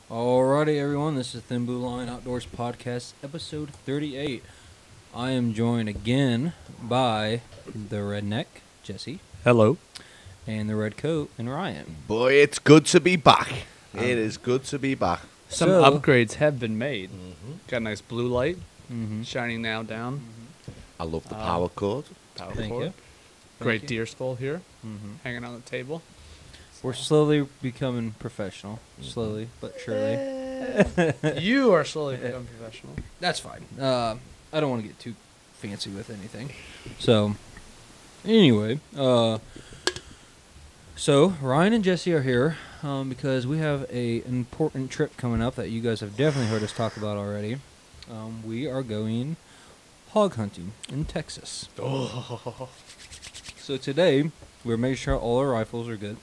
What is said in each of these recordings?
Alrighty, everyone. This is Thin Blue Line Outdoors Podcast, episode 38. I am joined again by the Redneck, Jesse, Hello. and the Redcoat, and Ryan. Boy, it's good to be back. It is good to be back. Some So- upgrades have been made. Got a nice blue light Mm-hmm. shining now down. I love the power cord. Power Thank cord. you. Great you. deer skull here, Mm-hmm. hanging on the table. We're slowly becoming professional, slowly but surely. You are slowly becoming professional. That's fine. I don't want to get too fancy with anything. So, anyway, so Ryan and Jesse are here because we have an important trip coming up that you guys have definitely heard us talk about already. We are going hog hunting in Texas. Oh. So today, we're making sure all our rifles are good.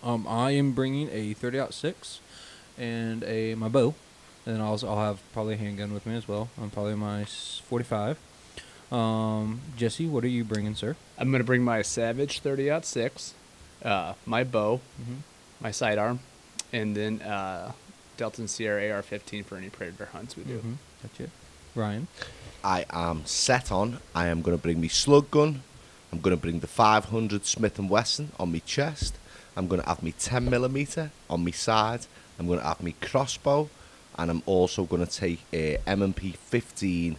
I am bringing a 30-06 and my bow. And I'll have probably a handgun with me as well. Probably my 45. Jesse, what are you bringing, sir? I'm going to bring my Savage 30-06, my bow, Mm-hmm. my sidearm, and then Delta Sierra AR-15 for any predator hunts we do. Mm-hmm. That's it. Ryan? I am set on. I am going to bring me slug gun. I'm going to bring the 500 Smith & Wesson on my chest. I'm going to have me 10mm on my side. I'm going to have me crossbow. And I'm also going to take a M&P 15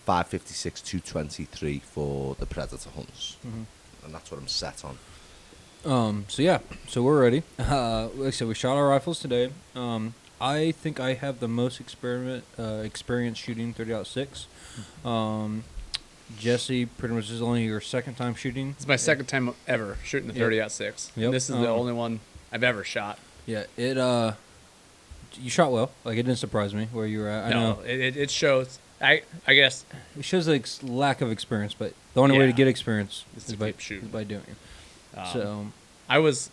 556 223 for the predator hunts. Mm-hmm. And that's what I'm set on. So we're ready. Like I said, we shot our rifles today. I think I have the most experience shooting 30-06. Jesse, pretty much this is only your second time shooting. It's my second time ever shooting the 30-06. Yep. This is the only one I've ever shot. Yeah, you shot well. Like, it didn't surprise me where you were at. I know It shows. I guess it shows like lack of experience, but the only way to Yeah. get experience Is is to by keep shooting. doing it. um, So I was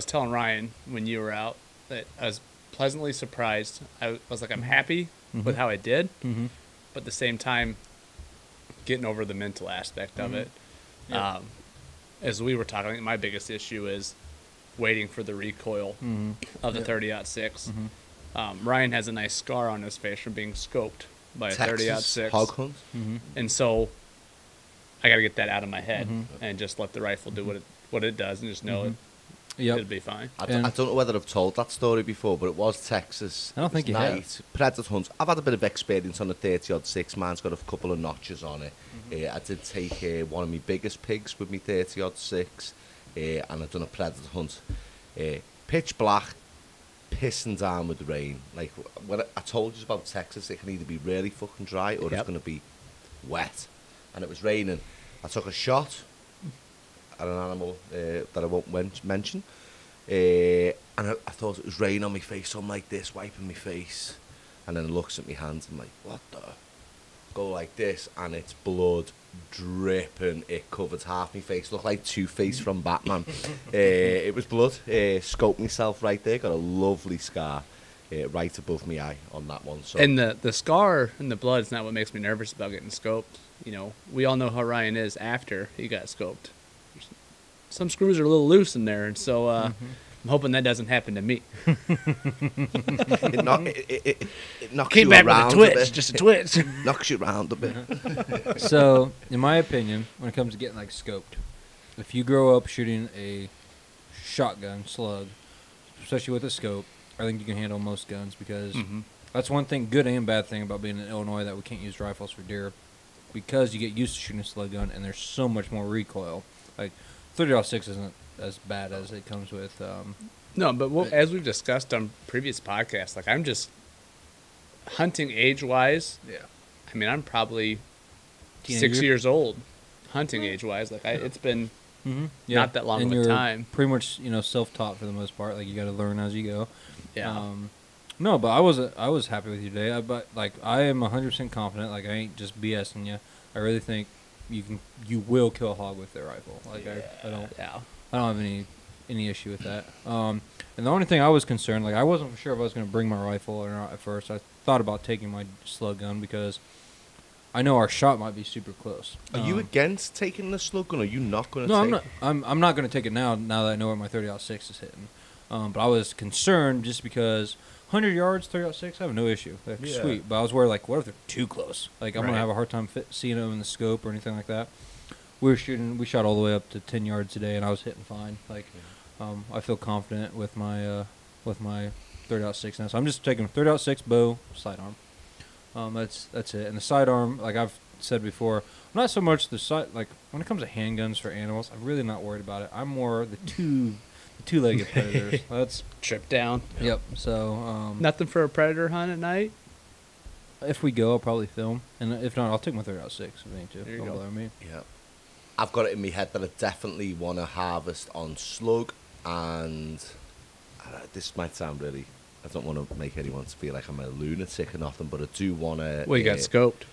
telling Ryan when you were out that I was pleasantly surprised. I was like, I'm happy with how I did, mm-hmm. but at the same time, getting over the mental aspect of it. Yeah. As we were talking, I think my biggest issue is waiting for the recoil Mm-hmm. of the Yeah. 30-06. Mhm. Ryan has a nice scar on his face from being scoped by a Texas 30-06. hog hunt. Mm-hmm. And so I got to get that out of my head Mhm. and just let the rifle do what it does and just know Yep. it'll be fine. I And- don't know whether I've told that story before, but it was Texas. I don't think It was you have. night. Predator hunts. I've had a bit of experience on the 30-06. Mine's got a couple of notches on it. I did take one of my biggest pigs with me 30-06, and I've done a predator hunt. Pitch black, pissing down with the rain. Like when I told you about Texas, it can either be really fucking dry or it's Yep. going to be wet. And it was raining. I took a shot at an animal that I won't mention. And I thought it was rain on my face, so I'm like this, wiping my face. And then it looks at my hands, I'm like, what the? Go like this, and it's blood dripping. It covered half my face, looked like Two-Face from Batman. It was blood. Scoped myself right there, got a lovely scar right above my eye on that one. So And the scar and the blood is not what makes me nervous about getting scoped. You know, we all know how Ryan is after he got scoped. Some screws are a little loose in there, and so I'm hoping that doesn't happen to me. it knocks Came you back around with a a twitch, bit. just a twitch. Knocks you around a bit. So, in my opinion, when it comes to getting like scoped, if you grow up shooting a shotgun slug, especially with a scope, I think you can handle most guns because that's one thing, good and bad thing about being in Illinois, that we can't use rifles for deer because you get used to shooting a slug gun and there's so much more recoil. Like 30-06 isn't as bad as it comes with. No, but as we've discussed on previous podcasts, like I'm just hunting age-wise. Yeah. I mean, I'm probably Teenager? 6 years old, hunting age-wise. Like it's been Mm-hmm. not that long and of a you're time. pretty much self-taught for the most part. Like you got to learn as you go. Yeah. No, but I was happy with you today. But like I am 100% confident. Like I ain't just BSing you. I really think you will kill a hog with their rifle. Like I don't have any issue with that. And the only thing I was concerned, like I wasn't sure if I was going to bring my rifle or not at first. I thought about taking my slug gun because I know our shot might be super close. Are you against taking the slug gun? Or are you not going to No, take I'm not. I'm not going to take it now. Now that I know where my 30-06 is hitting. But I was concerned just because 100 yards, 3.6, I have no issue. Like, sweet. But I was worried, like, what if they're too close? Like, I'm going to have a hard time seeing them in the scope or anything like that. We shot all the way up to 10 yards today, and I was hitting fine. Like, I feel confident with my 3.6 now. So I'm just taking 3.6 bow, sidearm. That's it. And the sidearm, like I've said before, I'm not so much the side. Like when it comes to handguns for animals, I'm really not worried about it. I'm more the two-legged predators. That's trip down. Yep. So nothing for a predator hunt at night. If we go, I'll probably film, and if not, I'll take my 3.6 with me too. There you go. Bother me. Yeah. I've got it in my head that I definitely want to harvest on slug, and this might sound really. I don't want to make anyone feel like I'm a lunatic or nothing, but I do want to. Well, you got scoped.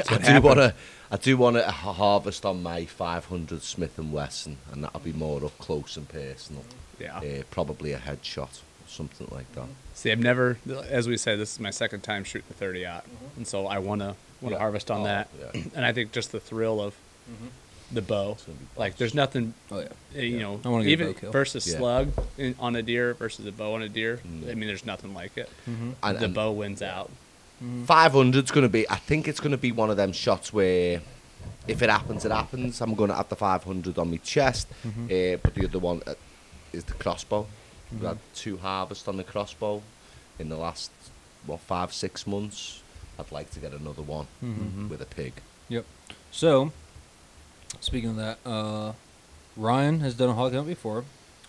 I do want to harvest on my 500 Smith & Wesson, and that'll be more up close and personal. Yeah. Probably a headshot, something like that. See, I've never, as we said, this is my second time shooting the 30-aught, and so I want to harvest on that. Yeah. And I think just the thrill of the bow, like there's nothing. Oh yeah. You know, I wanna get a even bow kill. versus slug on a deer versus a bow on a deer. I mean, there's nothing like it. And the bow wins out. 500's going to be, I think it's going to be one of them shots where if it happens, it happens. I'm going to have the 500 on my chest, but the other one is the crossbow. We've had 2 harvests on the crossbow in the last, 5-6 months. I'd like to get another one with a pig. Yep. So, speaking of that, Ryan has done a hog hunt before.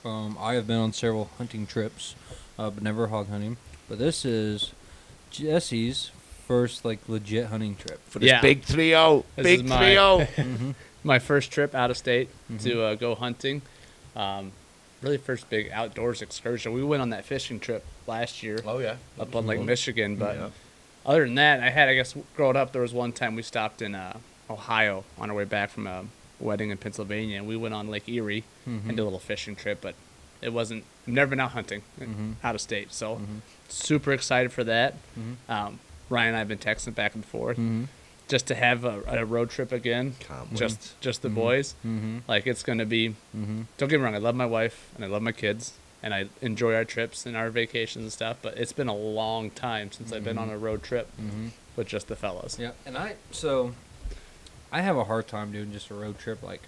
I have been on several hunting trips, but never hog hunting. But this is Jesse's first legit hunting trip. For this big 3-0. This Big is 3-0. My first trip out of state to go hunting. Really first big outdoors excursion. We went on that fishing trip last year. Oh, yeah. Up on Lake Michigan. But other than that, I guess, growing up, there was one time we stopped in Ohio on our way back from a wedding in Pennsylvania, and we went on Lake Erie and did a little fishing trip, but it wasn't, I've never been out hunting out of state, so super excited for that. Ryan and I have been texting back and forth just to have a road trip again. Just the boys. Like, it's going to be, don't get me wrong, I love my wife and I love my kids and I enjoy our trips and our vacations and stuff, but it's been a long time since I've been on a road trip with just the fellas. Yeah, and I have a hard time doing just a road trip. Like,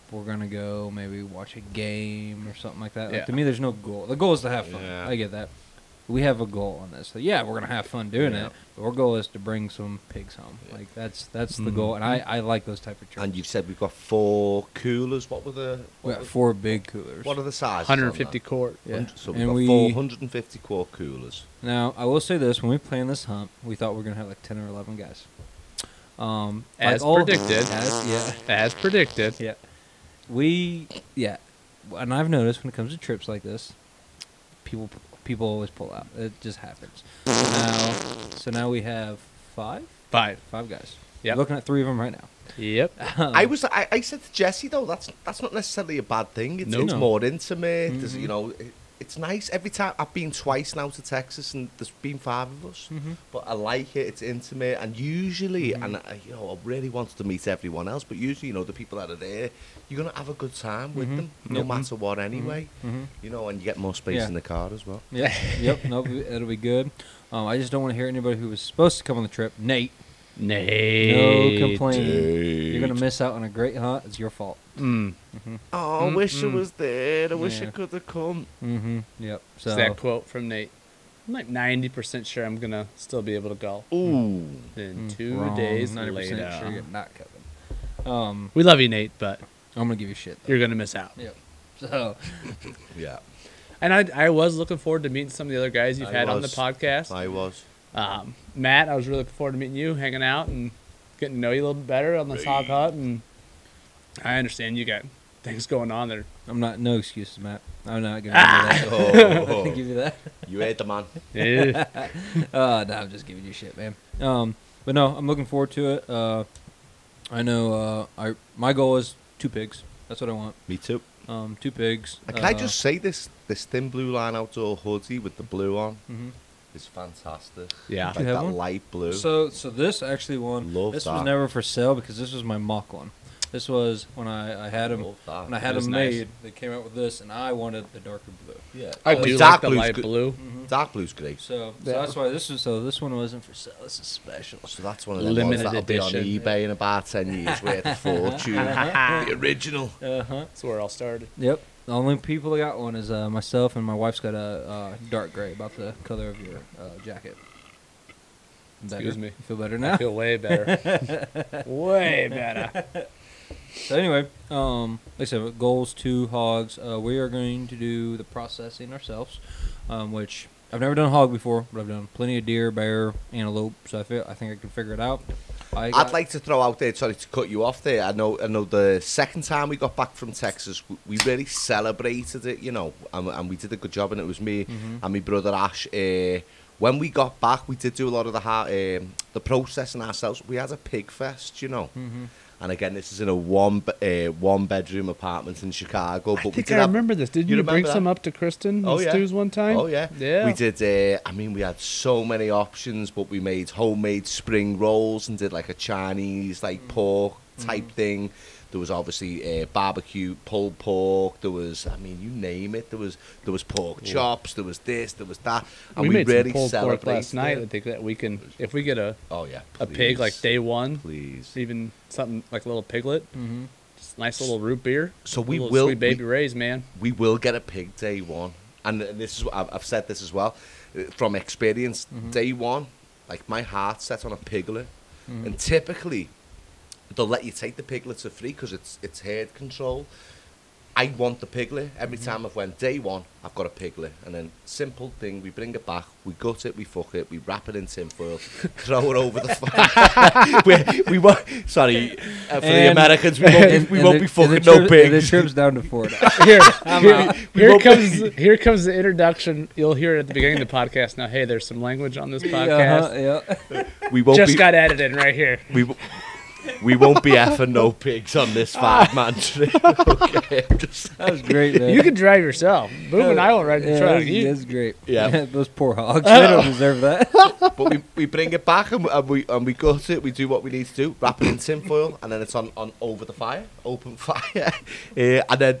we're going to go maybe watch a game or something like that. Like, to me, there's no goal. The goal is to have fun. Yeah. I get that. We have a goal on this. So, yeah, we're going to have fun doing it. But our goal is to bring some pigs home. Yeah. Like, that's the goal. And I like those type of trips. And you've said we've got 4 coolers. We got 4 big coolers. What are the sizes? 150 quart. Yeah. So we've got 450 quart coolers. Now, I will say this. When we planned this hunt, we thought we were going to have like 10 or 11 guys. As predicted. As predicted. Yeah. And I've noticed when it comes to trips like this, people always pull out. It just happens. So now we have 5 guys. Yep. Looking at 3 of them right now. Yep. I said to Jesse though, that's not necessarily a bad thing. It's more intimate. There's, it's nice. Every time I've been twice now to Texas, and there's been 5 of us. But I like it. It's intimate, and usually, and I really wanted to meet everyone else. But usually, the people that are there, you're gonna have a good time with them, no matter what. Anyway, and you get more space in the car as well. Yeah. Yep. Nope. It'll be good. I just don't want to hear anybody who was supposed to come on the trip. Nate. No complaining. You're going to miss out on a great hunt. It's your fault. Oh, I wish I was there. I wish I could have come. Yep. So it's that quote from Nate. I'm like 90% sure I'm going to still be able to go. Ooh. Then 2 days 90% later. sure you're not coming. We love you, Nate, but I'm going to give you shit, though. You're going to miss out. Yep. So. Yeah. And I was looking forward to meeting some of the other guys you've had on the podcast. I was. Matt, I was really looking forward to meeting you, hanging out, and getting to know you a little bit better on this hog hunt. And I understand you got things going on there. No excuses, Matt. I'm not going to give you that. Oh. Give you that. You ate the man. Yeah. No, I'm just giving you shit, man. But no, I'm looking forward to it. I know my goal is 2 pigs. That's what I want. Me too. 2 pigs. Can I just say this thin blue line outdoor hoodie with the blue on is fantastic. Yeah. Like that light blue. So this actually one. Love this that. was never for sale because this was my mock one. This was when I had them. When I had them nice. made, they came out with this, and I wanted the darker blue. Yeah, I do like the light blue. Dark blue's great. So that's why this was. So this one wasn't for sale. This is special. So that's one of the Limited ones that'll be on edition. eBay in about 10 years, worth a fortune. The original. That's where it all started. Yep. The only people that got one is myself, and my wife's got a dark gray, about the color of your jacket. Better? Excuse me. You feel better now? I feel way better. Way better. So anyway, like I said, goals 2 hogs. We are going to do the processing ourselves, which I've never done hog before, but I've done plenty of deer, bear, antelope. So I think I can figure it out. I'd like to throw out there, sorry to cut you off there. I know the second time we got back from Texas, we really celebrated it, you know, and we did a good job. And it was me and my brother Ash. When we got back, we did do a lot of the processing ourselves. We had a pig fest, you know. And again, this is in a one bedroom apartment in Chicago. I think I remember this. Did you bring some up to Kristen and Stu's one time? Oh, yeah. Yeah. We did, we had so many options, but we made homemade spring rolls and did like a Chinese, like pork type thing. There was obviously barbecue pulled pork. There was, you name it. There was pork chops. There was this. There was that. And we made really some pulled pork last night. it. I think that we can, if we get a please, pig like day one, please, even something like a little piglet, just nice little root beer. So we will, sweet baby rays, man. We will get a pig day one, and this is I've said this as well from experience. Day one, like my heart's set on a piglet, and typically they'll let you take the piglets for free because it's herd control. I want the piglet. Every time I've went day one, I've got a piglet. And then simple thing, we bring it back, we gut it, we fuck it, we wrap it in tinfoil, throw it over the fire. we won't, sorry, for the Americans, we won't be fucking no pigs. The trip's down to 4 Here comes the introduction. You'll hear it at the beginning of the podcast. Now, hey, there's some language on this podcast. We won't just got added in right here. We won't be effing no pigs on this 5-man trip. Okay, that was great, man. You can drive yourself. Boom and I will ride the truck. That's great. Yeah. Those poor hogs. They don't deserve that. But we bring it back and we gut it. We do what we need to do. Wrap it in tinfoil and then it's on over the fire, open fire. And then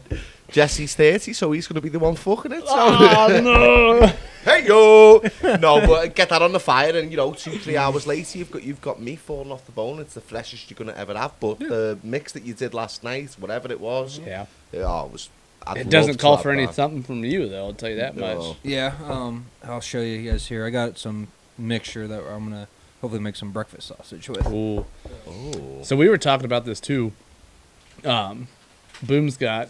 Jesse's 30, so he's going to be the one fucking it. So. Oh, no. Hey yo! No, but get that on the fire, and 2-3 hours later, you've got meat falling off the bone. It's the freshest you're gonna ever have. But the mix that you did last night, whatever it was, it was. It doesn't call for something from you, though. I'll tell you that much. Yeah. I'll show you guys here. I got some mixture that I'm gonna hopefully make some breakfast sausage with. Ooh. So we were talking about this too. Boom's got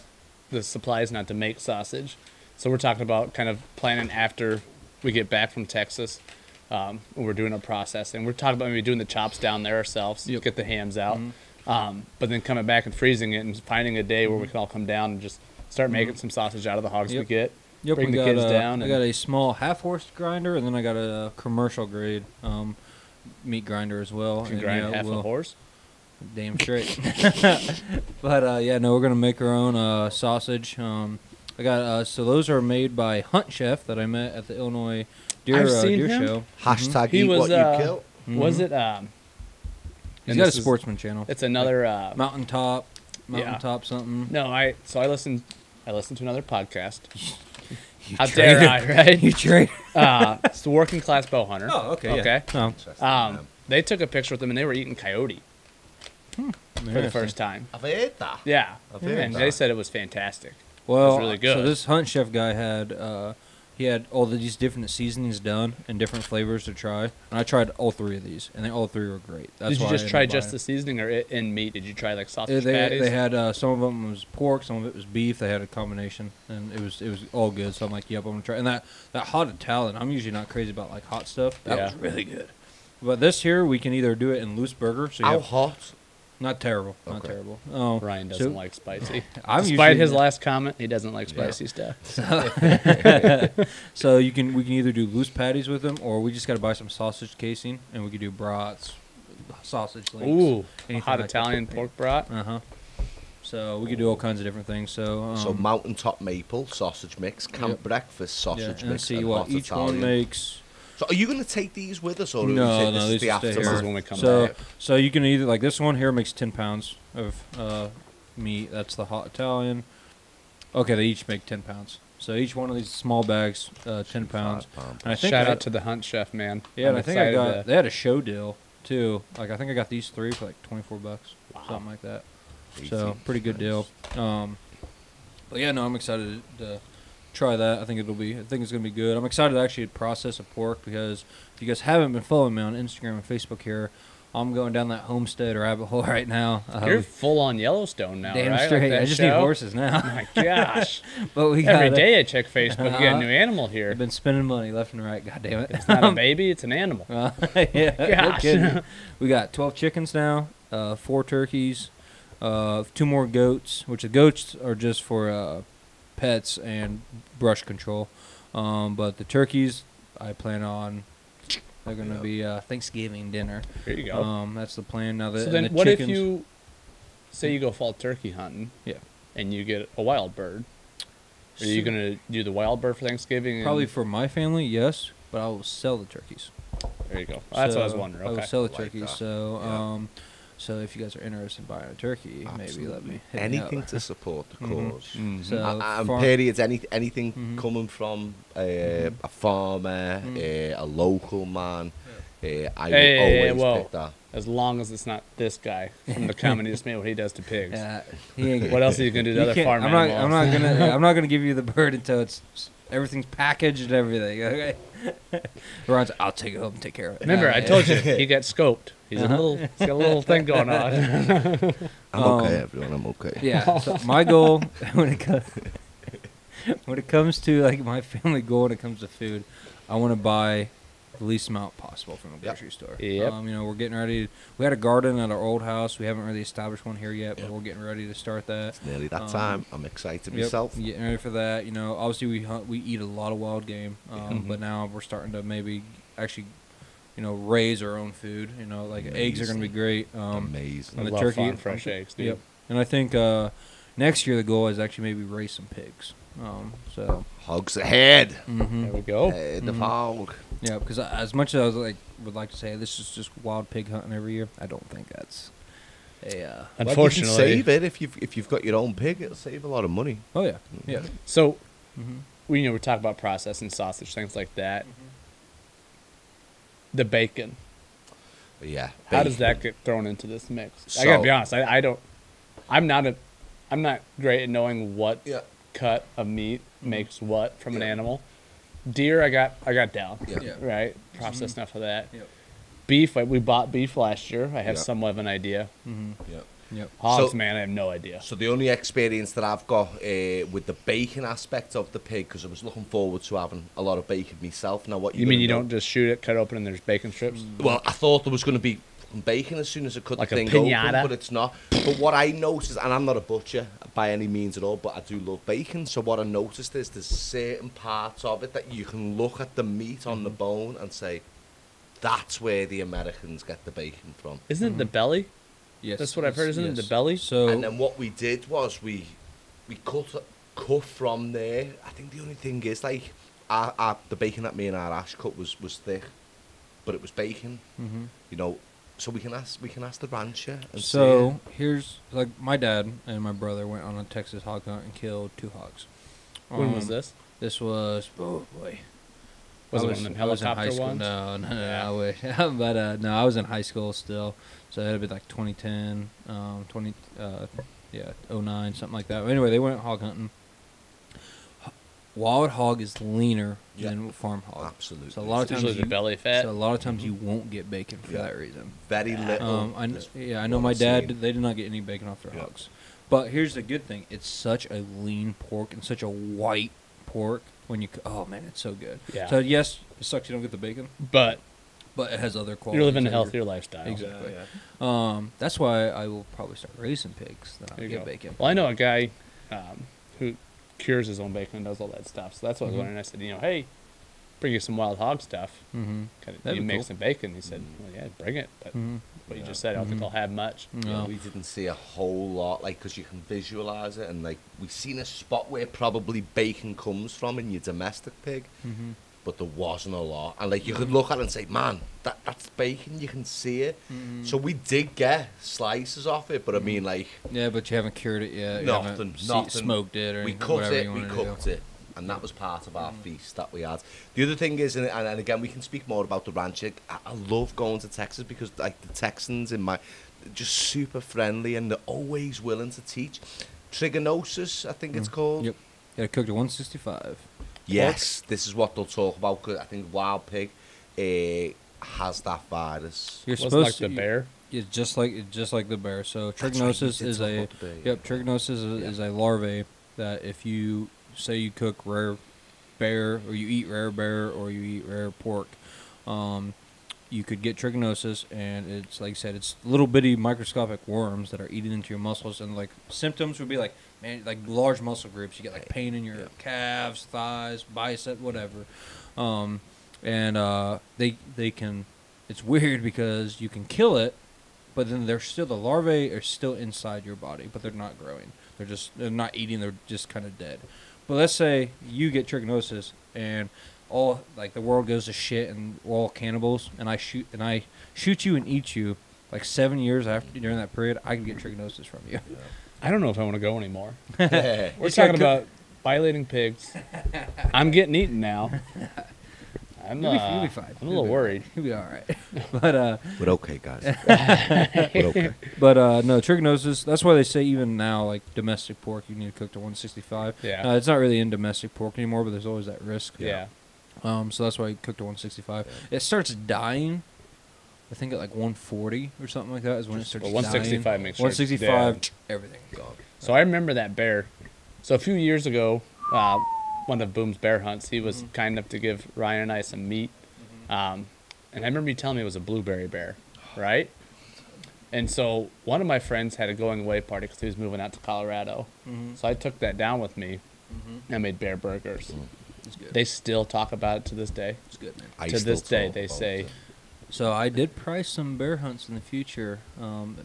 the supplies not to make sausage. So we're talking about kind of planning after we get back from Texas. When we're doing our processing. We're talking about maybe doing the chops down there ourselves, get the hams out. But then coming back and freezing it and finding a day where we can all come down and just start making some sausage out of the hogs we get. Bring the kids down. I got a small half-horse grinder, and then I got a commercial grade meat grinder as well. You can grind half a horse? Damn straight. But we're going to make our own sausage. I got so those are made by Hunt Chef that I met at the Illinois Deer Show. Hashtag eat what you kill. Was it? He's got a sportsman channel. It's another Mountaintop something. No, I listened to another podcast. How dare I, right? You trade. It's the Working Class Bow Hunter. Oh, okay. Okay. Yeah. They took a picture with them and they were eating coyote for the first time. I've heard that. Yeah, and they said it was fantastic. Well, it was really good. So this Hunt Chef guy had he had all these different seasonings done and different flavors to try, and I tried all 3 of these, and all 3 were great. That's did you just try just the seasoning or in meat? Did you try like sausage patties? They had some of them was pork, some of it was beef. They had a combination, and it was all good. So I'm like, yep, I'm gonna try. And that hot Italian, I'm usually not crazy about like hot stuff. That was really good. But this here, we can either do it in loose burger. So how hot? Not terrible. Okay. Not terrible. Oh, Ryan doesn't like spicy. Despite his last comment, he doesn't like spicy stuff. So we can either do loose patties with them, or we just got to buy some sausage casing, and we could do brats, sausage links. Ooh, hot like Italian pork brat. So we could do all kinds of different things. So mountaintop maple sausage mix, camp breakfast sausage mix. See what each Italian. One makes. So are you going to take these with us, or No, this is these the will stay aftermath? This is when we come So, back. so you can either, like, this one here makes 10 pounds of meat. That's the hot Italian. Okay, they each make 10 pounds. So each one of these small bags, 10 pounds. And I think Shout out to the Hunt Chef, man. Yeah, and I think I got, they had a show deal, too. Like, I think I got these 3 for, like, $24. Wow. Something like that. So, pretty good deal. But yeah, no, I'm excited to try that. I think it's going to be good. I'm excited to actually process a pork because if you guys haven't been following me on Instagram and Facebook here, I'm going down that homestead rabbit hole right now. You're full on Yellowstone now, damn right? straight. Like I just need horses now. Oh my gosh. But we Every got day I check Facebook, you got a new animal here. I've been spending money left and right. God damn it. It's not a baby, it's an animal. Yeah, no Gosh. kidding. We got 12 chickens now, 4 turkeys, 2 more goats, which the goats are just for pets and brush control. But the turkeys, I plan on, they're going to be Thanksgiving dinner. There you go. That's the plan. Now So and then the what chickens, if you, say you go fall turkey hunting, Yeah. and you get a wild bird? Are you going to do the wild bird for Thanksgiving? and- Probably for my family, yes, but I will sell the turkeys. There you go. That's what I was So, wondering. I will Okay. sell the Like turkeys. that. So, Yeah. so if you guys are interested in buying a turkey, maybe let me hit me up. Anything to support the cause. Mhm. So, And farm- periods, anything Mhm. coming from a farmer, a local man, I will Hey, always whoa. pick that. As long as it's not this guy from the comment he just made what he does to pigs. He ain't What else are you going to do to You other can't- farm I'm not, animals? I'm not gonna give you the bird until everything's packaged and everything. Okay. Ron's, I'll take it home and take care of it. Remember, I told you he got scoped. He's Uh-huh. he's got a little thing going on. I'm okay, everyone. I'm okay. Yeah. So my goal when it comes to like my family goal when it comes to food, I want to buy the least amount possible from the grocery store. Yep. We're getting ready. We had a garden at our old house. We haven't really established one here yet, but we're getting ready to start that. It's nearly that time. I'm excited Yep, myself. getting ready for that. Obviously we eat a lot of wild game, but now we're starting to maybe actually, raise our own food. Like eggs are going to be great. Amazing. And I the love turkey, farm fresh eggs, dude. Yep. And I think next year the goal is actually maybe raise some pigs. So. Hogs ahead. Mm-hmm. There we go. Head of hog. Yeah, because as much as I would like to say this is just wild pig hunting every year, I don't think that's a. Unfortunately. Well, you can save it if you've got your own pig. It'll save a lot of money. Oh yeah, yeah. So, Mm-hmm. we talk about processing sausage, things like that. The bacon. Yeah. How does that get thrown into this mix? I So- gotta be honest. I don't. I'm not great at knowing what Yeah. cut of meat makes what from an animal. Deer, I got down. Yeah. Yeah. Right. Processed enough of that. Yep. Beef, we bought beef last year. I have Yeah. somewhat of an idea. Mm-hmm. Yeah. Yep. Hogs, So- man, I have no idea. So the only experience that I've got with the bacon aspect of the pig, because I was looking forward to having a lot of bacon myself. Now, what You mean you don't just shoot it, cut open, and there's bacon strips? Well, I thought there was going to be bacon as soon as I cut Like the a thing piñata? open, but it's not. But what I noticed, and I'm not a butcher by any means at all, but I do love bacon. So what I noticed is there's certain parts of it that you can look at the meat on the bone and say, that's where the Americans get the bacon from. Isn't it the belly? Yes, That's what I've heard, isn't it, the yes. belly? So And then what we did was we cut from there. I think the only thing is like the bacon that me and our Ash cut was thick, but it was bacon. Mhm. So we can ask the rancher. And So here's like my dad and my brother went on a Texas hog hunt and killed 2 hogs. When was this? This was boy. Was I it one of them I was in high helicopter school. ones? No, Yeah. I wish. But no, I was in high school still, so it'd be like 2010, 09, something like that. But anyway, they went hog hunting. Wild hog is leaner Yeah. than farm hog. Absolutely. So a lot of times Usually the belly fat. So a lot of times you won't get bacon for Yeah. that reason. Very little. I is know what my I've dad. seen. They did not get any bacon off their Yeah. hogs. But here's the good thing: it's such a lean pork and such a white pork. When you, oh man, it's so good. Yeah. So yes, it sucks you don't get the bacon, But but it has other qualities. you're living a that you're- healthier lifestyle. Exactly. Yeah. That's why I will probably start raising pigs. Then I'll There you get go. bacon. Well, I know a guy who cures his own bacon and does all that stuff. So that's what I was Mhm. wondering. I said, hey, bring you some wild hog stuff. Mm-hmm. You be make cool. some bacon. He said, well, yeah, bring it. But Mm-hmm. what you Yeah. just said, I don't think they'll have much. No. We didn't see a whole lot, like, because you can visualize it, and like we seen a spot where probably bacon comes from in your domestic pig, Mm-hmm. but there wasn't a lot. And like you could look at it and say, man, that's bacon. You can see it. So we did get slices off it, but I mean, like, yeah, but you haven't cured it yet. nothing. Smoked it or we anything, cut it. We cooked it. And that was part of our feast that we had. The other thing is, and again, we can speak more about the ranch. I love going to Texas because, like, the Texans they're just super friendly and they're always willing to teach. Trigonosis, I think it's called. Yep. Yeah, cooked at 165. Yes, this is what they'll talk about. 'Cause I think wild pig has that virus. You're Wasn't supposed like to. the bear. It's just like the bear. So That's right, trigonosis you did is talk a about the bear, trigonosis is a larvae that if you say you cook rare bear or you eat rare bear or you eat rare pork, you could get trigonosis, and it's like I said, it's little bitty microscopic worms that are eating into your muscles, and like symptoms would be like large muscle groups. You get like pain in your calves, thighs, bicep, whatever, and they can. It's weird because you can kill it, but then the larvae are still inside your body, but they're not growing. They're not eating. They're just kind of dead. But let's say you get trigonosis and all like the world goes to shit and we're all cannibals, and I shoot you and eat you. Like 7 years after during that period, I could get trigonosis from you. Yeah. I don't know if I want to go anymore. Yeah. We're talking about violating pigs. I'm getting eaten now. You'll be fine. I'm a little worried. You'll be all right. But we're okay, guys. We're okay. But no, trigonosis. That's why they say even now, like domestic pork, you need to cook to 165. Yeah. It's not really in domestic pork anymore, but there's always that risk. Yeah. So that's why you cook to 165. Yeah. It starts dying. I think at like 140 or something like that is when it starts dying. 165 makes sure. 165, everything's gone. So I remember that bear. So a few years ago, one of Boom's bear hunts, he was kind enough to give Ryan and I some meat. And I remember you telling me it was a blueberry bear, right? And so one of my friends had a going away party because he was moving out to Colorado. So I took that down with me and I made bear burgers. It's good. They still talk about it to this day. It's good, man. I To still this day, talk they about say. it. So I did price some bear hunts in the future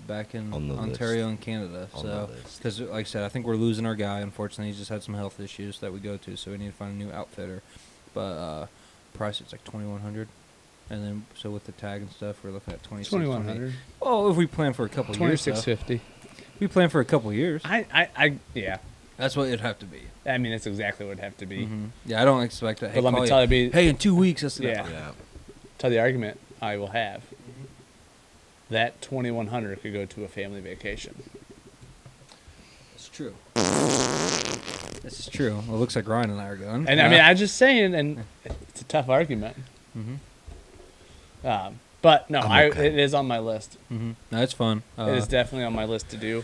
back in On the Ontario list. and Canada. On So the list. because like I said, I think we're losing our guy. Unfortunately, he's just had some health issues that we go to, so we need to find a new outfitter. But price it's like 2,100, and then so with the tag and stuff, we're looking at 2,100. Oh, if we plan for a couple of years, 2,650. we plan for a couple of years. Yeah. That's what it'd have to be. I mean, that's exactly what it'd have to be. Yeah, I don't expect that. Hey, But let me call tell you, hey, in 2 weeks, that's Yeah. Yeah. tell the argument I will have. That 2,100 could go to a family vacation. It's true. This is true. Well, it looks like Ryan and I are going. And I mean, I'm just saying, and it's a tough argument. But no, I'm okay. it is on my list. No, it's fun. It is definitely on my list to do.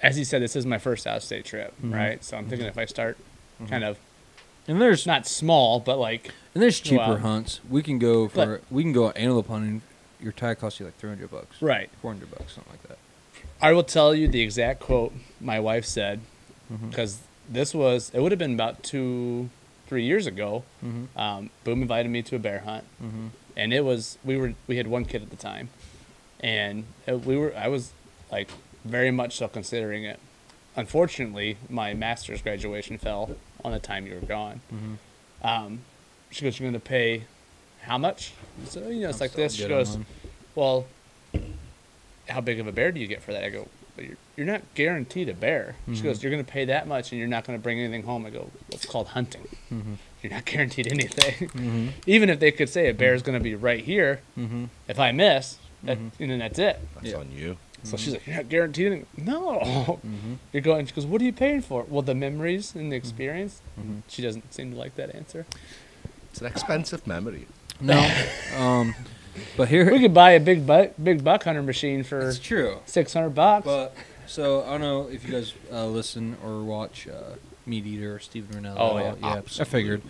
As you said, this is my first out-of-state trip, right? So I'm thinking if I start kind of And there's not small, but like cheaper Wow. hunts. We can go antelope hunting. Your tag costs you like $300, right. $400, something like that. I will tell you the exact quote my wife said, because it would have been about 2-3 years ago. Boom invited me to a bear hunt, and we had one kid at the time, and I was like very much so considering it. Unfortunately, my master's graduation fell on the time you were gone. She goes, "You're going to pay how much?" So it's like this. She goes, "Well, how big of a bear do you get for that?" I go, "Well, you're not guaranteed a bear." She goes, "You're going to pay that much and you're not going to bring anything home." I go, "Well, it's called hunting. You're not guaranteed anything." Even if they could say a bear is going to be right here, if I miss, and then that's it. That's on you. So she's like, "You're not guaranteed anything." No. You're going, she goes, "What are you paying for?" "Well, the memories and the experience." She doesn't seem to like that answer. It's an expensive memory. No. But here We could buy a big buck hunter machine for it's true. $600. But so I don't know if you guys listen or watch Meat Eater or Steven Rinella. Oh, yeah. I figured.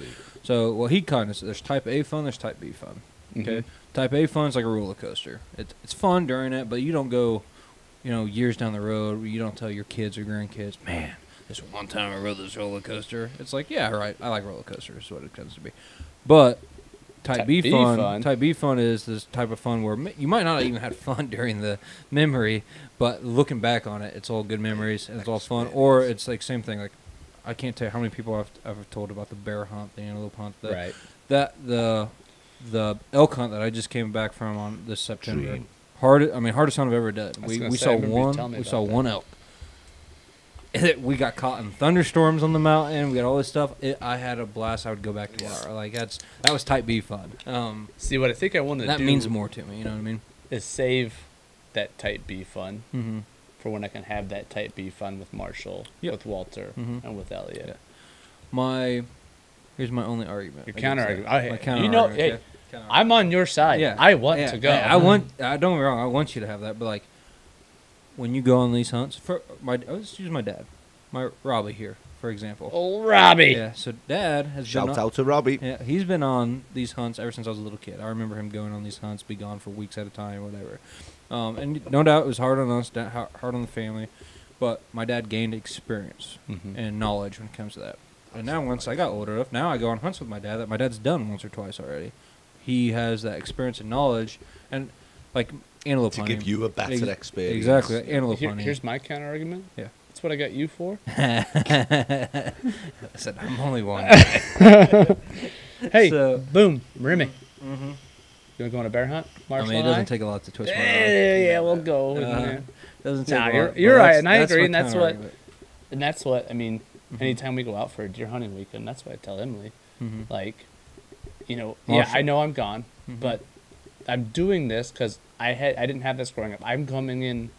So well, he kind of there's type A fun, there's type B fun. Okay, type A fun is like a roller coaster. It's fun during it, but you don't go, years down the road. You don't tell your kids or grandkids, "Man, this one time I rode this roller coaster." It's like, yeah, right. I like roller coasters. Is what it tends to be. But Type B fun. Type B fun is this type of fun where you might not even have fun during the memory, but looking back on it, it's all good memories and it's all fun. Or it's like same thing. Like I can't tell you how many people I've told about the bear hunt, the antelope hunt, Right. the elk hunt that I just came back from on this September. Dream. Hardest hunt I've ever done. I was gonna We say, I saw remember you telling one. me We about saw that. one elk. We got caught in thunderstorms on the mountain. We got all this stuff. I had a blast. I would go back tomorrow. Like that was type B fun. See, what I think I want to do That means more to me. You know what I mean? is save that type B fun Mm-hmm. for when I can have that type B fun with Marshall, Yep. with Walter, Mhm. and with Elliot. Yeah. Here's my only argument. Your against counter that. argument. My Hey, counter you know, argument, hey, okay? Counter I'm on your side. Yeah. I want Yeah, to go. yeah, don't get me wrong. I want you to have that, but like when you go on these hunts, let's use my dad, my Robbie here, for example. Oh, Robbie. Yeah. So Dad has been Shout out to Robbie. Yeah, he's been on these hunts ever since I was a little kid. I remember him going on these hunts, be gone for weeks at a time, whatever. And no doubt it was hard on us, hard on the family, but my dad gained experience Mhm. and knowledge when it comes to that. And now once I got older enough, now I go on hunts with my dad that my dad's done once or twice already. He has that experience and knowledge, and like antelope To hunting. give you a better experience. Exactly, antelope hunting. Here's my counter argument. Yeah. That's what I got you for. I said I'm only one. Hey, So- boom, Remy. Mm-hmm. You want to go on a bear hunt? I Marshall mean, it and I? doesn't take a lot to twist my arm. Yeah, we'll go. Uh-huh. Doesn't take Nah, a you're- lot, you're but right, that's- and I that's agree, my and that's what- counter-argument. And that's what I mean. Mhm. Anytime we go out for a deer hunting weekend, that's what I tell Emily. Mhm. Like, yeah, Marshall. I know I'm gone, Mhm. but I'm doing this because I didn't have this growing up. I'm coming in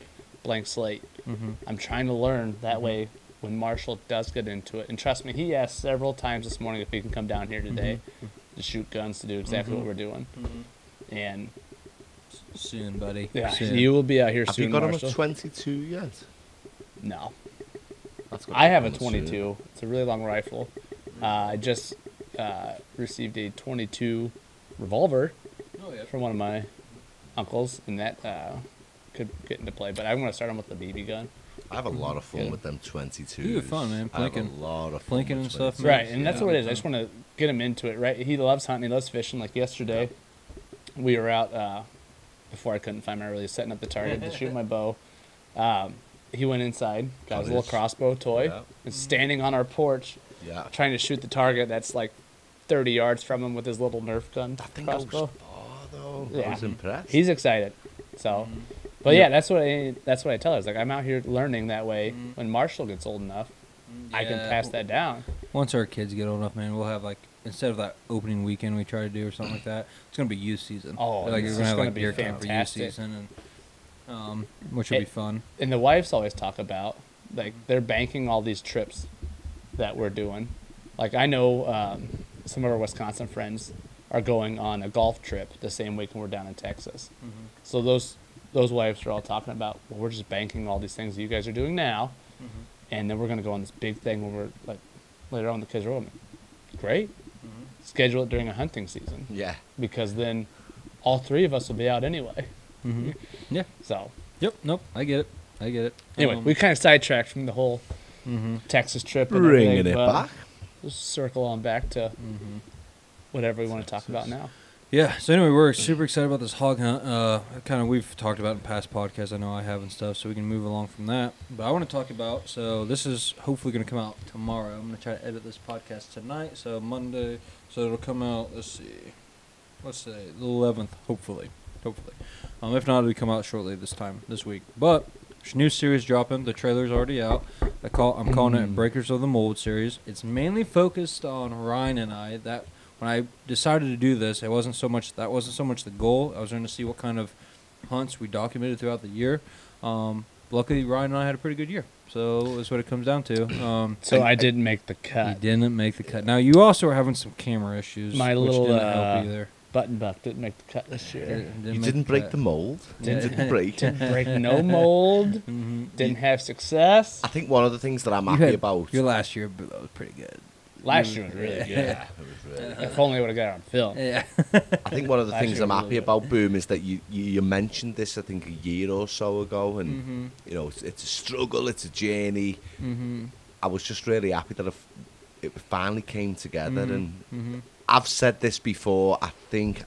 blank slate. Mhm. I'm trying to learn that Mhm. way when Marshall does get into it. And trust me, he asked several times this morning if he can come down here today Mhm. to shoot guns, to do exactly Mhm. what we're doing. Mhm. And Soon, buddy. yeah, Soon. you will be out here Have soon, you got him Marshall. at 22 yet? No, That's gotta I be have a coming soon. 22. It's a really long rifle. I just received a 22 revolver Oh yeah. from one of my uncles, and that could get into play. But I'm going to start him with the BB gun. I have a lot of fun Yeah. with them 22s. You have fun, man, I have plinking. a lot of fun Plinking with and stuff, 22s. man. Right, and that's Yeah. what it is. I just want to get him into it, right? He loves hunting, he loves fishing. Like yesterday, we were out, before I couldn't find my release, setting up the target to shoot my bow. He went inside, got his little Nice. crossbow toy, Yeah. and standing on our porch, Yeah. trying to shoot the target that's like 30 yards from him with his little Nerf gun That thing goes crossbow. far, though. Yeah. I was impressed. He's excited. So, but yeah, that's what I tell her. It's like I'm out here learning that way. Mhm. When Marshall gets old enough, I can Yeah. pass that down. Once our kids get old enough, man, we'll have like instead of that opening weekend we try to do or something like that, it's gonna be youth season. Oh, like it's we're gonna just have gonna like be deer camp for youth fantastic. season, and which will be It- fun. And the wives always talk about like they're banking all these trips that we're doing. Like I know some of our Wisconsin friends are going on a golf trip the same weekend we're down in Texas. Mm-hmm. So those wives are all talking about, well, we're just banking all these things that you guys are doing now, Mm-hmm. and then we're gonna go on this big thing when we're like later on the kids are older. Great, Mm-hmm. schedule it during a hunting season Yeah. because then all three of us will be out anyway. Mm-hmm. Yeah. So Yep. Nope. I get it. I get it. anyway, we kind of sidetracked from the whole Mm-hmm. Texas trip and Bringing everything, it but back. Just circle on back to Mm-hmm. whatever we want to talk about now. Yeah. So anyway, we're super excited about this hog hunt. Kind of we've talked about it in past podcasts. I know I have and stuff, so we can move along from that. But I want to talk about. So this is hopefully going to come out tomorrow. I'm going to try to edit this podcast tonight. So Monday. So it'll come out. Let's see. Let's say the 11th. Hopefully. If not, it'll come out shortly this week. But there's a new series dropping. The trailer's already out. I'm calling it Breakers of the Mold series. It's mainly focused on Ryan and I. That when I decided to do this, that wasn't so much the goal. I was going to see what kind of hunts we documented throughout the year. Luckily, Ryan and I had a pretty good year. So that's what it comes down to. So I didn't make the He cut. didn't make the cut. Now you also are having some camera issues. My which little, didn't help either. Button buck didn't make the cut this year. You make didn't break cut. the mold. Yeah. Didn't break. Didn't break no mold. Mhm. Didn't have success. I think one of the things that I'm You happy had- about. Your last year was pretty good. Last year was really good. Yeah, it was really good. If only I would have got it on film. Yeah. I think one of the Last things year I'm was happy really good. about, Boom, is that you mentioned this, I think, a year or so ago, and Mhm. you know, it's a struggle, it's a journey. Mhm. I was just really happy that it finally came together, Mhm. and Mhm. I've said this before.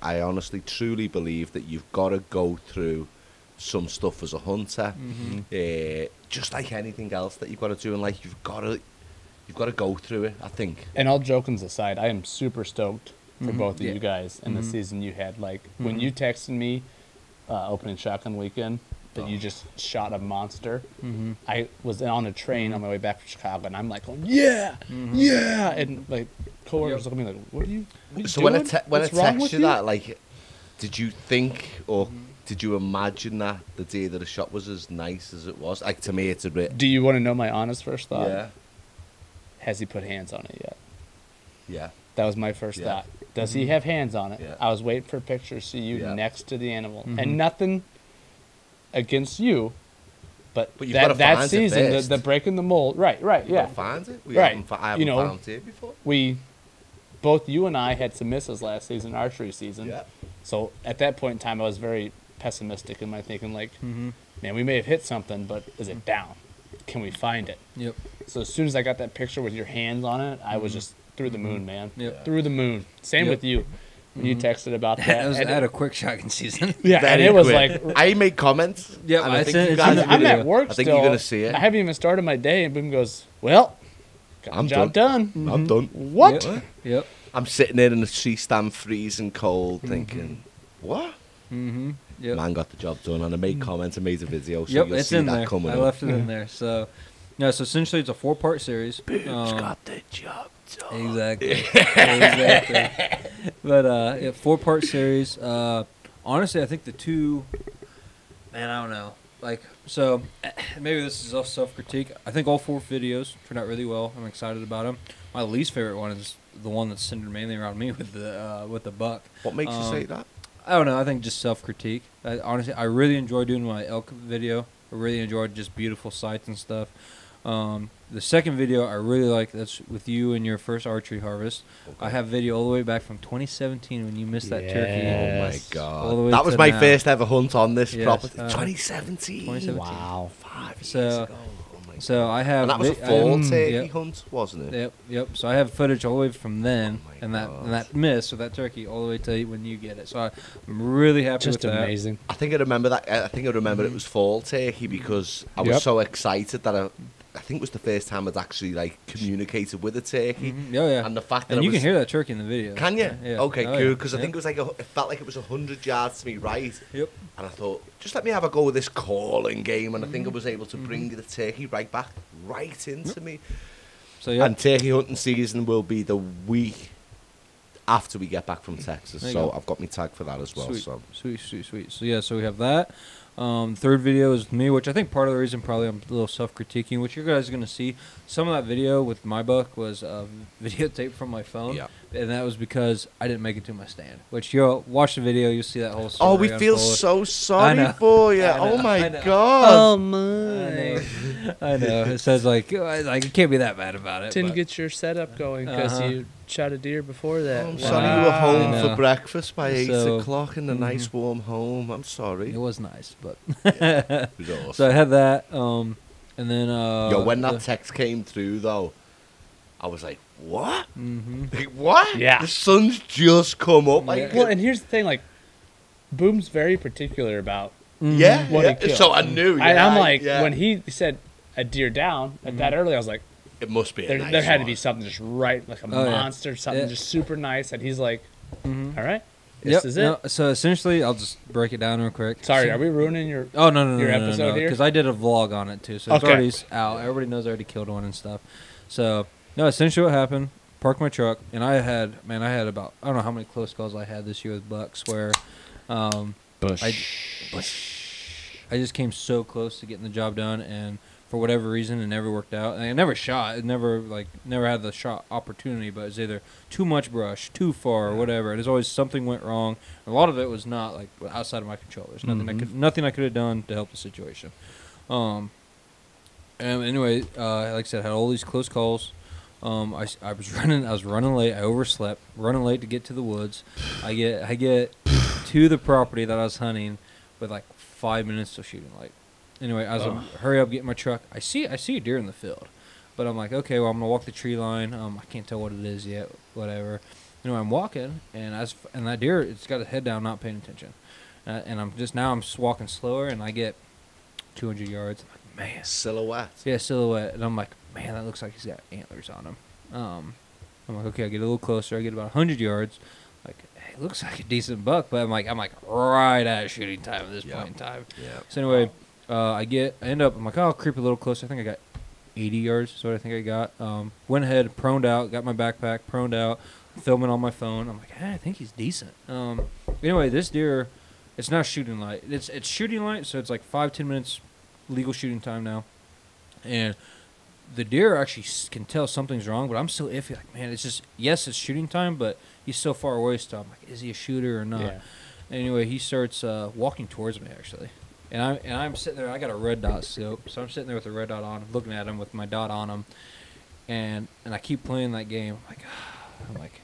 I honestly, truly believe that you've got to go through some stuff as a hunter, Mhm. just like anything else that you've got to do in life. You've got to you've got to go through it, I think. And all jokings aside, I am super stoked for both of you guys and the Mm-hmm. season you had. Like, when you texted me opening shotgun weekend that you just shot a monster, I was on a train on my way back from Chicago, and I'm like, going, yeah, yeah. And, like, coworkers look at me like, what are you So doing? when I What's wrong text with you that, like, did you think or did you imagine that the day that the shot was as nice as it was? Like, to me, it's a bit. Do you want to know my honest first thought? Yeah. Has he put hands on it yet? Yeah. That was my first Yeah. thought. Does he have hands on it? Yeah. I was waiting for a picture to see you Yeah. next to the animal. And nothing against you, but But you've gotta that find it season, first. the breaking the mold. Right, You yeah. gotta find it. Right. I haven't You know, found it before. Both you and I had some misses last season, archery season. Yeah. So at that point in time, I was very pessimistic in my thinking, like, man, we may have hit something, but is it down? Can we find it? Yep. So as soon as I got that picture with your hands on it, I was just through the moon, man. Yep. Through the moon. Same Yep. with you. When you texted about that. I and had a quick shotgun season. yeah, and Very it was quick. like, I made comments. Yep, and I I think sent you it to guys. you. I'm video. at work I think still. you're gonna see it. I haven't even started my day, and Boom goes, well, got I'm the job done. I'm done. What? Yep. Yep. I'm sitting there in the tree stand, freezing cold, thinking, what? Mm-hmm. Yep. Man got the job done, and I made comments and made a video, so Yep, you'll it's see in that there. coming I up. left it in there. So, yeah. So essentially, it's a 4-part series. Boobs got the job done. Exactly. Exactly. But yeah, 4-part series. Honestly, I think the two. Man, I don't know. Like, so maybe this is all self-critique. I think all 4 videos turned out really well. I'm excited about them. My least favorite one is the one that's centered mainly around me with the buck. What makes you say that? I don't know. I think just self-critique. Honestly, I really enjoy doing my elk video. I really enjoyed just beautiful sights and stuff. The second video I really like, that's with you and your first archery harvest. Okay. I have video all the way back from 2017 when you missed that turkey. Oh my Yes. All the god, way that was to my now. first ever hunt on this Yes, property. 2017. 2017. Wow. 5 years So- ago. Oh my So I have. and that was a vi- I fall have- turkey yep, hunt, wasn't it? Yep. So I have footage all the way from then, Oh my and God. that miss with that turkey all the way to when you get it. So I'm really happy Just with that. amazing. I think I remember that. I think I remember it was fall turkey because I was Yep. so excited that I think it was the first time I'd actually like communicated with a turkey. Oh yeah. And the fact that and I you was, can hear that turkey in the video. Can you? Yeah. Okay, Oh, cool. yeah. Because I think it was like it felt like it was 100 yards to me right. Yep. And I thought, just let me have a go with this calling game. And I think I was able to bring the turkey right back, right into me. So yeah. And turkey hunting season will be the week after we get back from Texas. There you So go. I've got my tag for that as well. Sweet. So Sweet. So yeah, so we have that. Third video is me, which I think part of the reason probably I'm a little self-critiquing, which you guys are going to see. Some of that video with my buck was videotape from my phone. Yeah. And that was because I didn't make it to my stand. Which you'll watch the video, you'll see that whole story. oh, we feel unfold. so sorry know. for you. I know, Oh my I know. god. my. I know. It says like it can't be that bad about it. Didn't but- get your setup going because Uh-huh. you shot a deer before that. I'm Wow. sorry you were home I for know. breakfast by 8 So, o'clock in the nice warm home. I'm sorry. It was nice, but It was awesome. so I had that. And then Yo, when that text came through though, I was like, what? Mm-hmm. Like, what? Yeah. The sun's just come up. Like, Yeah. Well, and here's the thing, like, Boom's very particular about. yeah. What yeah. he killed. So I knew. And yeah, I'm like, yeah. when he said a deer down at that early, I was like, it must be. A there, nice there had to one. be something just right, like a Oh, yeah. monster, something Yeah. just super nice. And he's like, Mm-hmm. all right, this is it. No, so essentially, I'll just break it down real quick. Sorry, So- are we ruining your? Oh no your episode here? Because I did a vlog on it too, so it's Okay. already out. Everybody knows I already killed one and stuff. So no, essentially what happened? Parked my truck, and I had about I don't know how many close calls I had this year with bucks where, Bush. I just came so close to getting the job done, and for whatever reason, it never worked out. And I never shot. It never had the shot opportunity, but it's either too much brush, too far, or whatever. And there's always something went wrong. A lot of it was not like outside of my control. There's nothing I could have done to help the situation. And anyway, like I said, I had all these close calls. I was running late. I overslept. Running late to get to the woods. I get to the property that I was hunting with like 5 minutes till shooting light. Anyway, as I hurry up, get in my truck. I see a deer in the field, but I'm like, okay, well I'm gonna walk the tree line. I can't tell what it is yet. Whatever. Anyway, I'm walking, and that deer, it's got its head down, not paying attention, and I'm just walking slower, and I get 200 yards. I'm like, man, silhouette. Yeah, silhouette, and I'm like, man, that looks like he's got antlers on him. I'm like, okay, I get a little closer. I get about 100 yards. Like, hey, looks like a decent buck, but I'm like right at shooting time at this point in time. Yeah. So anyway, I'm like, oh, I'll creep a little closer. I think I got 80 yards. Is what I think I got. Went ahead, proned out, got my backpack, proned out, filming on my phone. I'm like, hey, I think he's decent. Anyway, this deer, it's not shooting light. It's shooting light, so it's like 5-10 minutes legal shooting time now, and the deer actually can tell something's wrong, but I'm still iffy. Like, man, it's just, yes, it's shooting time, but he's so far away still. I'm like, is he a shooter or not? Yeah. Anyway, he starts walking towards me, actually. And I'm sitting there. I got a red dot scope, so I'm sitting there with the red dot on, looking at him with my dot on him. And I keep playing that game. I'm like,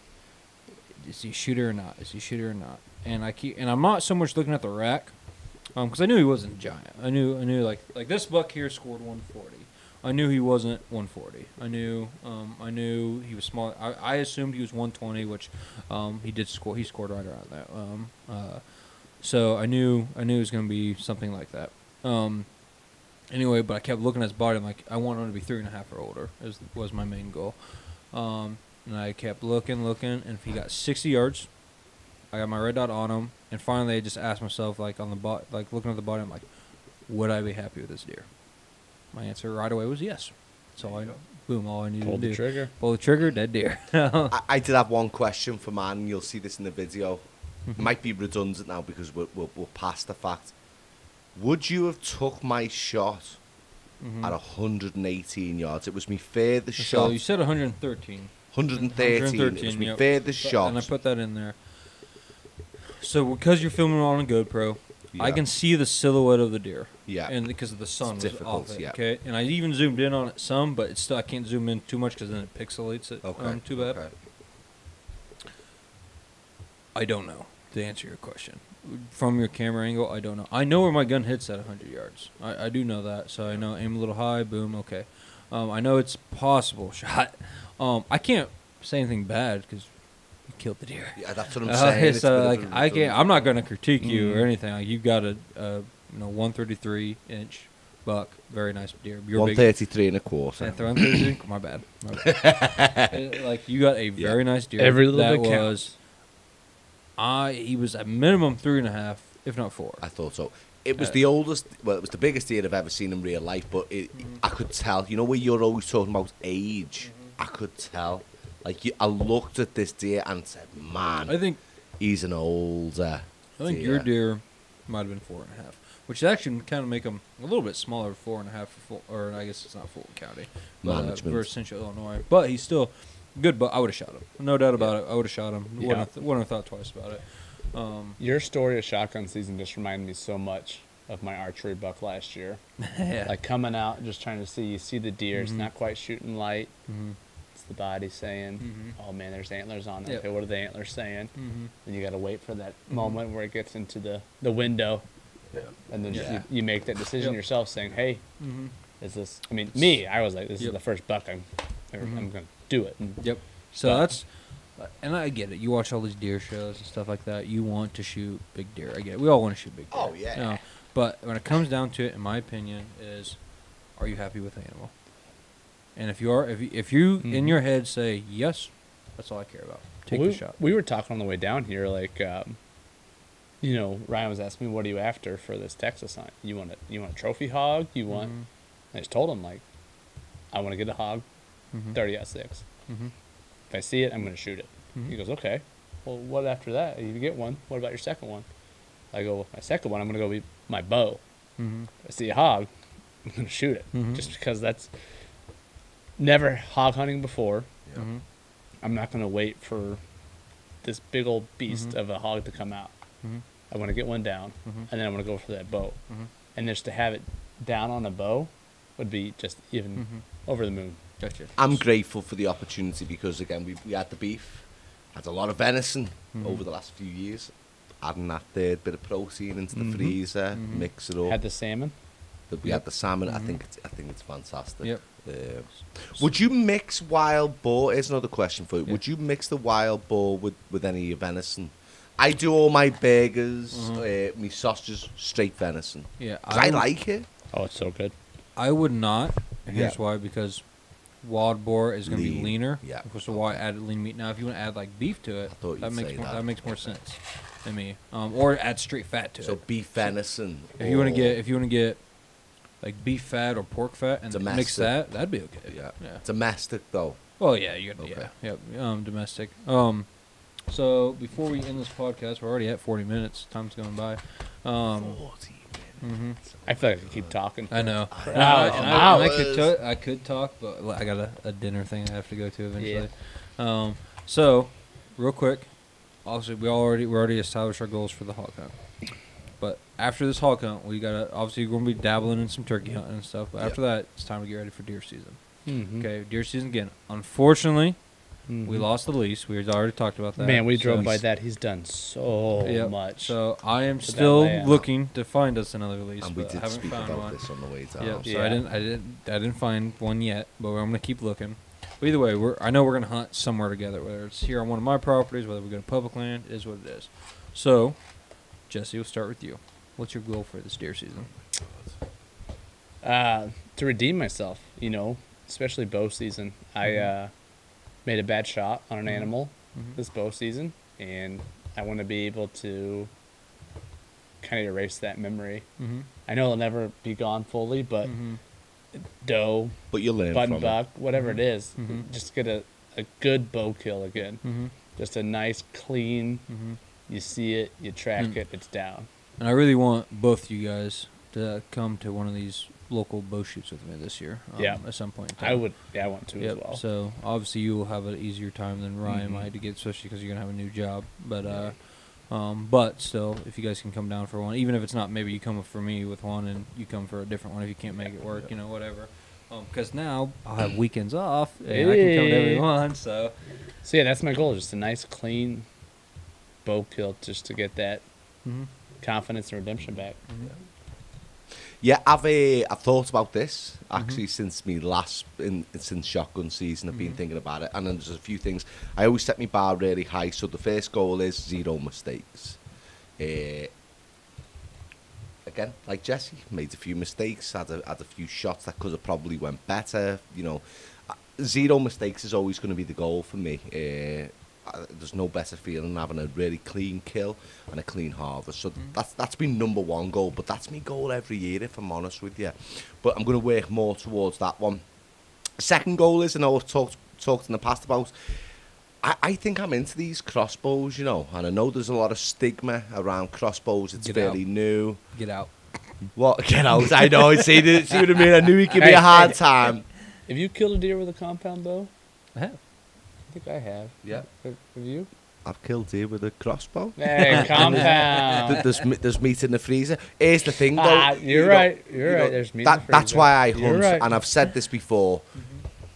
is he a shooter or not? Is he a shooter or not? And I'm not so much looking at the rack, because I knew he wasn't giant. I knew like this buck here scored 140. I knew he wasn't 140. I knew he was small. I assumed he was 120, which he did score. He scored right around that. So I knew it was going to be something like that. Anyway, but I kept looking at his body. I'm like, I want him to be 3.5 or older. Was my main goal. And I kept looking, and if he got 60 yards, I got my red dot on him. And finally, I just asked myself, like looking at the body, I'm like, would I be happy with this deer? My answer right away was yes. So all I needed to do. Pull the trigger. Pull the trigger, dead deer. I did have one question for man. You'll see this in the video. Might be redundant now because we're past the fact. Would you have took my shot at 118 yards? It was my furthest shot. So you said 113. 113. It was my furthest shot. And I put that in there. So because you're filming on a GoPro, I can see the silhouette of the deer. Yeah. And because of the sun was off it. Okay. And I even zoomed in on it some, but it's still, I can't zoom in too much because then it pixelates it. Too bad. Okay. I don't know to answer your question. From your camera angle, I don't know. I know where my gun hits at 100 yards. I do know that. So I know aim a little high, boom, okay. I know it's possible shot. I can't say anything bad because you killed the deer. Yeah, that's what I'm saying. So I'm not going to critique you or anything. Like, you've got a 133-inch buck, very nice deer. 133 and a quarter. 133. My bad. Like, you got a very nice deer. Every little bit counts. He was at minimum 3.5, if not 4. I thought so. It was the oldest. Well, it was the biggest deer I've ever seen in real life. But I could tell. You know where you're always talking about age. I could tell. Like, I looked at this deer and said, "Man, I think he's an older." I think your deer might have been 4.5, which actually kind of make him a little bit smaller. 4.5 or I guess it's not Fulton County, but for Central Illinois. But he's still good. But I would have shot him, no doubt about it. I would have shot him. Wouldn't have thought twice about it. Your story of shotgun season just reminded me so much of my archery buck last year. Like coming out, just trying to see the deer. It's not quite shooting light. It's the body saying, "Oh man, there's antlers on it." Okay, what are the antlers saying? And you got to wait for that moment where it gets into the window, and then you make that decision yourself, saying, "Hey, is this?" I mean, me, I was like, "This is the first buck I'm going to do it." And So that's. And I get it. You watch all these deer shows and stuff like that. You want to shoot big deer. I get it. We all want to shoot big deer. Oh, yeah. You know? But when it comes down to it, in my opinion, is, are you happy with the animal? And if you are, if you in your head say yes, that's all I care about. Take the shot. We were talking on the way down here, like, Ryan was asking me, "What are you after for this Texas hunt? You want a trophy hog? You want?" I just told him, like, I want to get a hog, 30-06. If I see it, I'm going to shoot it. He goes, "Okay. Well, what after that? You get one. What about your second one?" I go, "My second one, I'm going to go with my bow. If I see a hog, I'm going to shoot it." Just because that's never hog hunting before. I'm not going to wait for this big old beast of a hog to come out. I want to get one down, and then I want to go for that bow. And just to have it down on a bow would be just even over the moon. Gotcha. I'm grateful for the opportunity because, again, we had the beef, had a lot of venison over the last few years. Adding that third bit of protein into the freezer, mix it up. Had the salmon. We had the salmon. I think it's fantastic. Yep. Would you mix wild boar? Here's another question for you. Would you mix the wild boar with any of your venison? I do all my burgers, my sausages, straight venison. Yeah, I like it. Oh, it's so good. I would not. And here's why: because wild boar is going to be leaner. Yeah. So why add lean meat? Now, if you want to add like beef to it, that makes more sense to me. Or add straight fat to it. So beef venison. If you want to get like beef fat or pork fat and mix that'd be okay. Yeah. Yeah. Domestic though. Well, yeah, domestic. So before we end this podcast, we're already at 40 minutes. Time's going by. 40 minutes. I feel like I could keep talking. I know. I could talk, but I got a dinner thing I have to go to eventually. Yeah. So, real quick, obviously we already established our goals for the hog hunt. But after this hog hunt, we're going to be dabbling in some turkey hunting and stuff. But after that, it's time to get ready for deer season. Mm-hmm. Okay, deer season again. Unfortunately, we lost the lease. We had already talked about that. Man, we drove by that. He's done so much. So I am still looking to find us another lease, and we but did I haven't speak found about one. this on the way down. Yep, so I didn't find one yet, but I'm gonna keep looking. But either way, I know we're gonna hunt somewhere together, whether it's here on one of my properties, whether we go to public land. It is what it is. So, Jesse, we'll start with you. What's your goal for this deer season? To redeem myself, especially bow season. I made a bad shot on an animal this bow season, and I want to be able to kind of erase that memory. I know it'll never be gone fully, but doe, but you learn button from buck, whatever it is, just get a good bow kill again. Just a nice, clean, you see it, you track it, it's down. And I really want both you guys to come to one of these local bow shoots with me this year. At some point in time. I want to as well. So obviously you will have an easier time than Ryan might to get, especially because you're gonna have a new job. But still, if you guys can come down for one, even if it's not, maybe you come for me with one and you come for a different one if you can't make it work, whatever. Because now I'll have weekends off and I can come to every one. So yeah, that's my goal. Just a nice, clean bow kill, just to get that confidence and redemption back. Yeah, I've thought about this actually since me since shotgun season. I've been thinking about it, and then there's a few things. I always set my bar really high, so the first goal is 0 mistakes. Again, like Jesse, made a few mistakes, had a few shots that could have probably went better. 0 mistakes is always going to be the goal for me. There's no better feeling than having a really clean kill and a clean harvest. So that's been number one goal, but that's my goal every year, if I'm honest with you. But I'm going to work more towards that one. Second goal is, and I've talked in the past about, I think I'm into these crossbows, and I know there's a lot of stigma around crossbows. It's fairly new. Get out. What? Get out. I know. See what I mean? I knew he'd give me a hard time. Have you killed a deer with a compound bow? I have. I think I have. Yeah. Have you? I've killed deer with a crossbow. Hey, compound. There's meat in the freezer. Here's the thing, though. You're right. There's meat in the freezer. That's why I hunt, right. and I've said this before.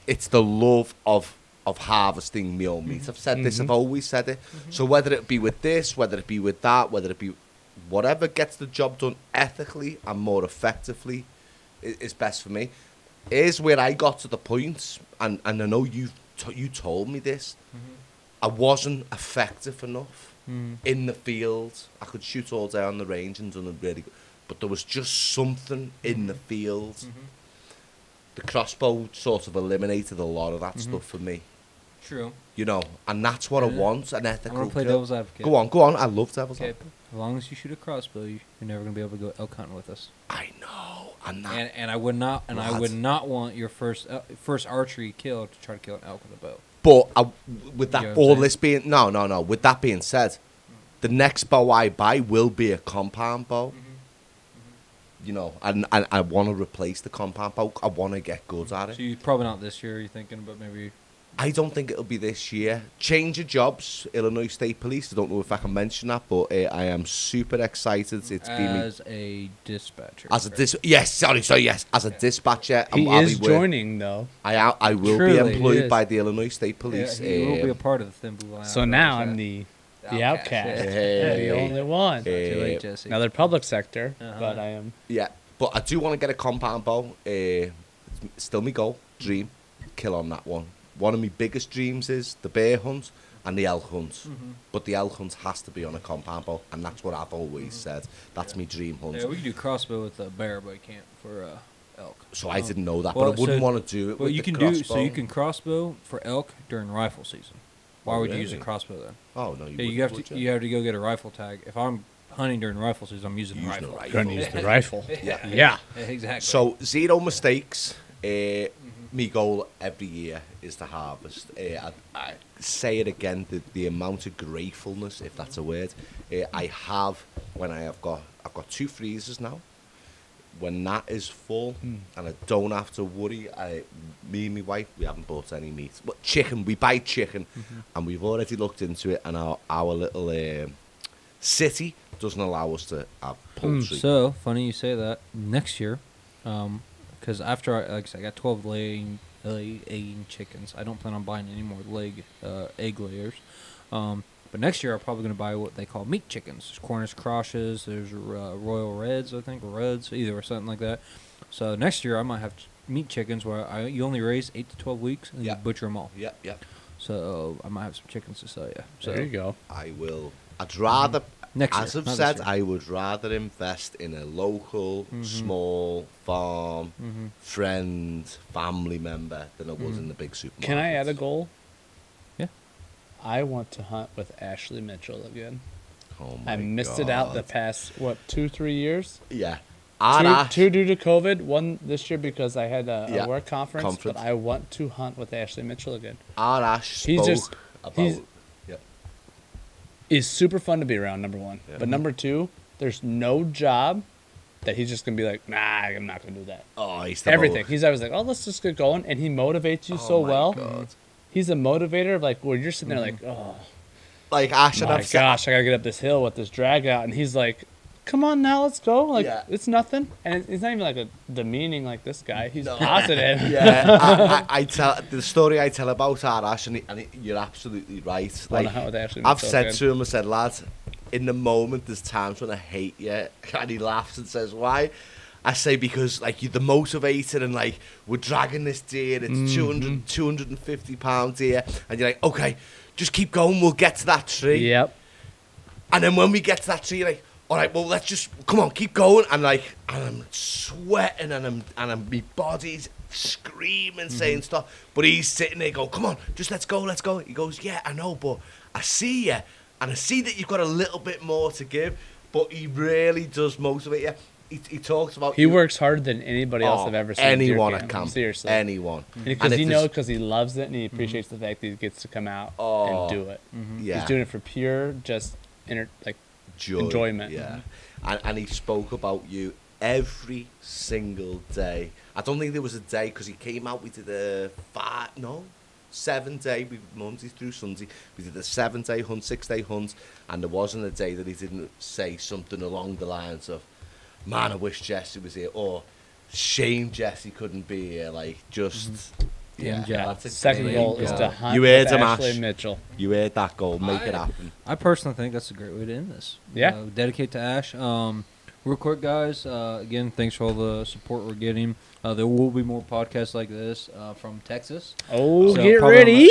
It's the love of harvesting meal meat. I've said this. I've always said it. So whether it be with this, whether it be with that, whether it be whatever gets the job done ethically and more effectively is best for me. Here's where I got to the point, and I know you told me this. I wasn't effective enough in the field. I could shoot all day on the range and done it really good, but there was just something in the field. The crossbow sort of eliminated a lot of that stuff for me. True. And that's what I want, an ethical I'm gonna play kill. devil's advocate. Go on. I love devil's advocate. As long as you shoot a crossbow, you're never gonna be able to go elk hunting with us. I know. And I would not want your first archery kill to try to kill an elk with a bow. But with that, with that being said, the next bow I buy will be a compound bow. And I want to replace the compound bow. I want to get good at it. So you're probably not this year, you're thinking, but maybe... I don't think it'll be this year. Change of jobs, Illinois State Police. I don't know if I can mention that, but I am super excited. It's as a dispatcher. Yes. As a dispatcher, I'll is joining though. I will be employed by the Illinois State Police. Yeah, he will be a part of the Thin Blue Line. So now I'm the outcast, the only one. Too late, Jesse. Now they're public sector, but I am. Yeah, but I do want to get a compound bow. It's still my goal, dream, kill on that one. One of my biggest dreams is the bear hunt and the elk hunt. But the elk hunt has to be on a compound bow, and that's what I've always said. That's my dream hunt. Yeah, we can do crossbow with a bear, but you can't for elk. So I didn't know that, well, but I wouldn't want to do it. Well, with you the can crossbow. so you can crossbow for elk during rifle season. Why would you use a really? crossbow then? Oh no, You have to go get a rifle tag. If I'm hunting during rifle season, I'm using the rifle. You're gonna use the rifle. Yeah. Exactly. So 0 mistakes. My goal every year is to harvest. I say it again, the amount of gratefulness, if that's a word, I have when I've got 2 freezers now. When that is full and I don't have to worry, me and my wife, we haven't bought any meat. But chicken, we buy chicken, and we've already looked into it, and our little city doesn't allow us to have poultry. So funny you say that. Next year, because after like I said, I got 12 laying chickens. I don't plan on buying any more egg layers. But next year, I'm probably going to buy what they call meat chickens. There's Cornish crosses, there's Royal Reds, I think, or Reds, either or something like that. So next year, I might have meat chickens where you only raise 8 to 12 weeks and you butcher them all. Yeah. So I might have some chickens to sell you. So There you go. I will. I'd rather, Next year, as I've not said, this year. I would rather invest in a local, small farm, friend, family member than I would in the big supermarket. Can I add a goal? Yeah. I want to hunt with Ashley Mitchell again. Oh my I missed it out the God. past 2-3 years. Yeah. Two due to COVID. One this year because I had a work conference. But I want to hunt with Ashley Mitchell again. Our Ash He's spoke just- about. he's- Yeah. He's super fun to be around. Number one, Yeah. but number two, there's no job that he's just gonna be like, nah, I'm not gonna do that. Oh, he's the Everything. He's always like, oh, let's just get going, and he motivates you so well. God. He's a motivator of like where you're sitting there like, oh Like Ash and my I've said, gosh, I gotta get up this hill with this drag out, and he's like, come on now, let's go. Like it's nothing, and it's not even like a demeaning like this guy. He's positive. Yeah, I tell the story I tell about our Ash, and you're absolutely right. Wanna Like hunt with Ashley I've Mitchell said again. to him, I said, lads, in the moment, there's times when I hate you, and he laughs and says, why? I say, because like you're the motivator, and like we're dragging this deer, it's 250 pound deer, and you're like, okay, just keep going, we'll get to that tree. Yep. And then when we get to that tree, you're like, all right, well, let's just come on, keep going. And like, and I'm sweating, and my body's screaming, saying stuff. But he's sitting there, going, come on, just let's go. He goes, yeah, I know, but I see you, and I see that you've got a little bit more to give. But he really does motivate you. He talks about He works harder than anybody else I've ever seen. Anyone deer at camp, seriously, anyone, because he knows, because he loves it, and he appreciates the fact that he gets to come out and do it. Yeah, He's doing it for pure just enjoyment. Yeah, and he spoke about you every single day. I don't think there was a day, because he came out. We did a 7-day. We Monday through Sunday. We did a 7-day hunt, 6-day hunt, and there wasn't a day that he didn't say something along the lines of, man, I wish Jesse was here, or shame Jesse couldn't be here. Like, just Yeah, that's a Second great goal is goal. to hunt You heard with him, Ashley Ash. Mitchell. You heard that goal. Make it happen. I personally think that's a great way to end this. Yeah. Dedicate to Ash. Real quick, guys. Again, thanks for all the support we're getting. There will be more podcasts like this from Texas. Oh, So get probably ready!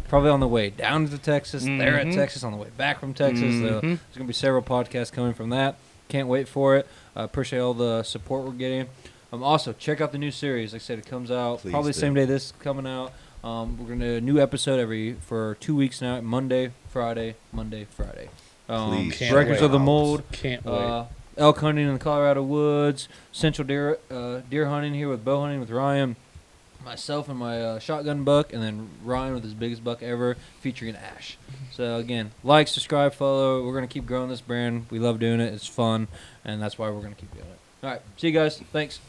Probably on the way down to Texas. They're at Texas on the way back from Texas. There's going to be several podcasts coming from that. Can't wait for it. Appreciate all the support we're getting. Also, check out the new series. Like I said, it comes out Please probably the do. same day this is coming out. We're going to do a new episode for 2 weeks now. Monday, Friday, Monday, Friday. Please Can't Records wait. of the Mold. Can't wait. Elk hunting in the Colorado woods. Central deer hunting here with bow hunting with Ryan. Myself and my shotgun buck, and then Ryan with his biggest buck ever, featuring Ash. So again, like, subscribe, follow. We're gonna keep growing this brand. We love doing it. It's fun, and that's why we're gonna keep doing it. All right, see you guys. Thanks.